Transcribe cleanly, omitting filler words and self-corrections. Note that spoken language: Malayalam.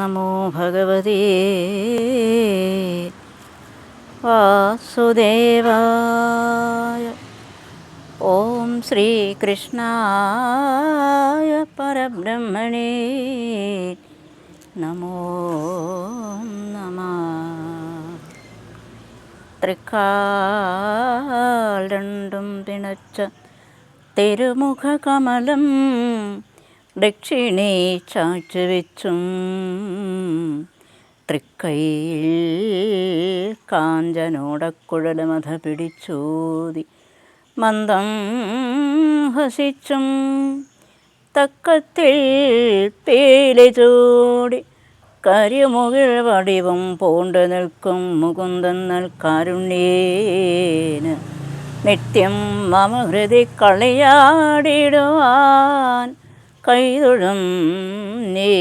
നമോ ഭഗവതേ വാസുദേവായ. ഓം ശ്രീകൃഷ്ണായ പരബ്രഹ്മണേ നമോ നമഃ. തൃക്കാൽ രണ്ടും പിണച്ച തിരുമുഖകമലം ദക്ഷിണേ ചാച്ചുവെച്ചും തൃക്കൈയിൽ കാഞ്ചനോടക്കുഴലമഥ പിടിച്ചൂതി മന്ദം ഹസിച്ചും തക്കത്തിൽ പേലി ചൂടി കരിമുകിൽ വടിവും പൂണ്ടു നിൽക്കും മുകുന്ദൻ കാരുണ്യേന നിത്യം മമ ഹൃദി കളിയാടിടുവാൻ കൈതൊഴും നേ